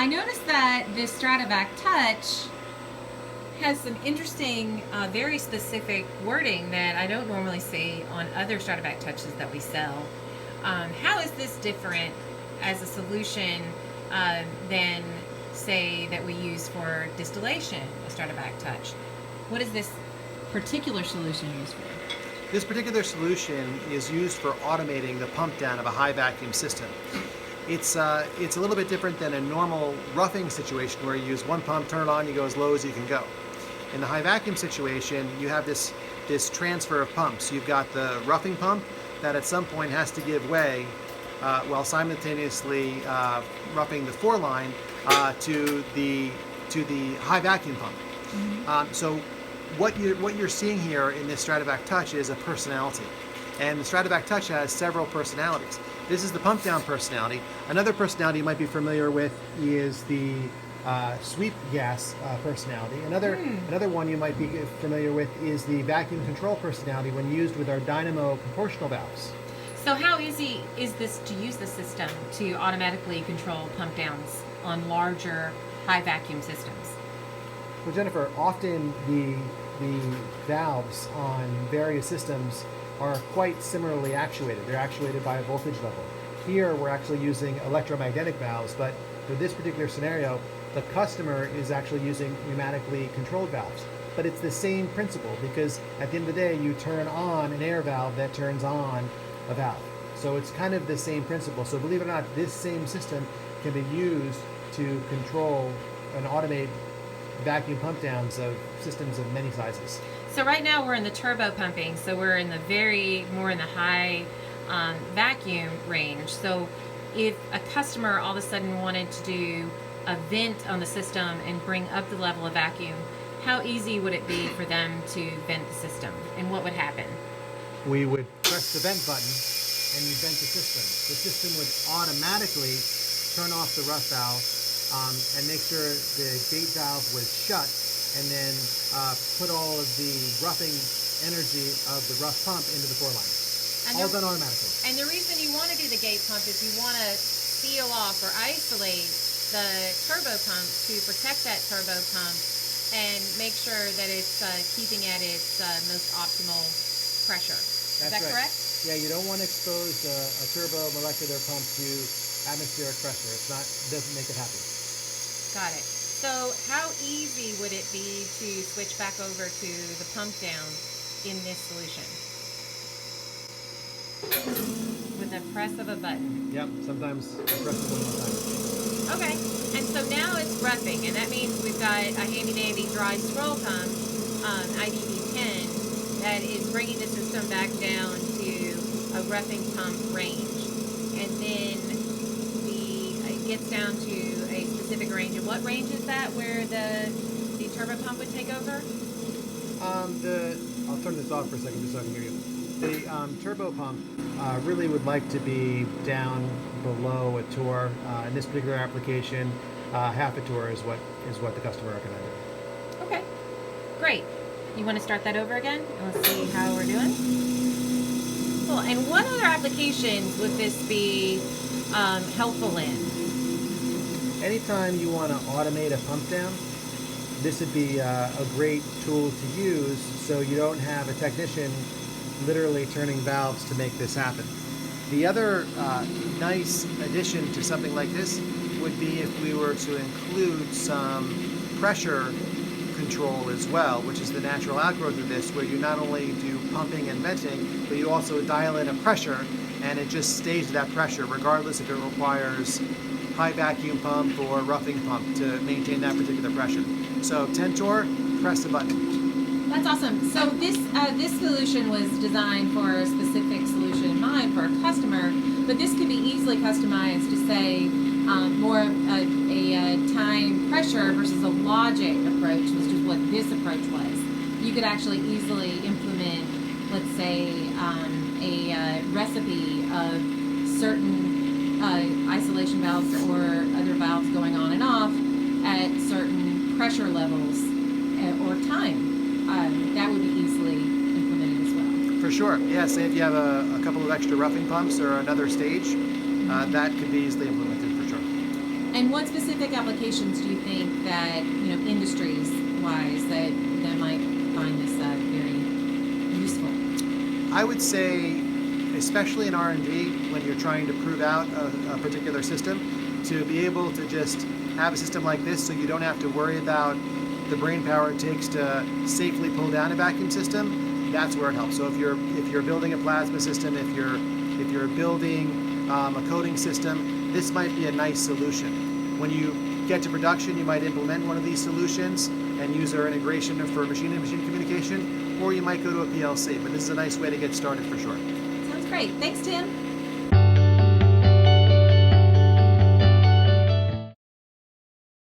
I noticed that this StrataVac Touch has some interesting, very specific wording that I don't normally see on other StrataVac Touches that we sell. How is this different as a solution than, say, that we use for distillation, a StrataVac Touch? What is this particular solution used for? This particular solution is used for automating the pump down of a high vacuum system. It's a little bit different than a normal roughing situation where you use one pump, turn it on, you go as low as you can go. In the high vacuum situation, you have this transfer of pumps. You've got the roughing pump that at some point has to give way while simultaneously roughing the foreline to the high vacuum pump. Mm-hmm. So what you're seeing here in this StrataVac Touch is a personality. And the StrataVac Touch has several personalities. This is the pump down personality. Another personality you might be familiar with is the sweep gas personality. Another one you might be familiar with is the vacuum control personality when used with our dynamo proportional valves. So how easy is this to use the system to automatically control pump downs on larger high vacuum systems? Well, Jennifer, often the valves on various systems are quite similarly actuated. They're actuated by a voltage level. Here we're actually using electromagnetic valves, but for this particular scenario, the customer is actually using pneumatically controlled valves. But it's the same principle because at the end of the day, you turn on an air valve that turns on a valve. So it's kind of the same principle. So believe it or not, this same system can be used to control and automate vacuum pump downs of systems of many sizes. So right now we're in the turbo pumping, so we're in the more in the high vacuum range. So if a customer all of a sudden wanted to do a vent on the system and bring up the level of vacuum, how easy would it be for them to vent the system, and what would happen? We would press the vent button and you vent the system. The system would automatically turn off the rough valve and make sure the gate valve was shut, and then put all of the roughing energy of the rough pump into the foreline. All done automatically. And the reason you want to do the gate pump is you want to seal off or isolate the turbo pump to protect that turbo pump and make sure that it's keeping at its most optimal pressure. Is that correct? Yeah, you don't want to expose a turbo molecular pump to atmospheric pressure. Doesn't make it happy. Got it. So how easy would it be to switch back over to the pump down in this solution? With the press of a button. Yep, sometimes I press it one more time. Okay, and so now it's roughing, and that means we've got a handy-dandy dry scroll pump, IDV10, that is bringing the system back down to a roughing pump range. And then it gets down to a specific range. And what range is that where the turbo pump would take over? I'll turn this off for a second just so I can hear you. The turbo pump really would like to be down below a torr. In this particular application, half a torr is what the customer recommended. Okay, great. You want to start that over again? And let's see how we're doing. Cool. And what other applications would this be helpful in? Anytime you want to automate a pump down, this would be a great tool to use so you don't have a technician literally turning valves to make this happen. The other nice addition to something like this would be if we were to include some pressure control as well, which is the natural outgrowth of this, where you not only do pumping and venting, but you also dial in a pressure and it just stays at that pressure regardless if it requires high vacuum pump or roughing pump to maintain that particular pressure. So 10 torr, press the button. That's awesome. So this solution was designed for a specific solution in mind for a customer, but this could be easily customized to say more of a time pressure versus a logic approach, which is what this approach was. You could actually easily implement, let's say, a recipe of certain isolation valves or other valves going on and off at certain pressure levels or time. That would be easily implemented as well. For sure. Yeah, say if you have a couple of extra roughing pumps or another stage, that could be easily implemented for sure. And what specific applications do you think that, industries-wise, that might find this very useful? I would say, especially in R&D, when you're trying to prove out a particular system, to be able to just have a system like this so you don't have to worry about the brain power it takes to safely pull down a vacuum system, that's where it helps. So if you're building a plasma system, if you're building a coating system, this might be a nice solution. When you get to production, you might implement one of these solutions and use our integration for machine-to-machine communication, or you might go to a PLC. But this is a nice way to get started for sure. Sounds great. Thanks, Tim.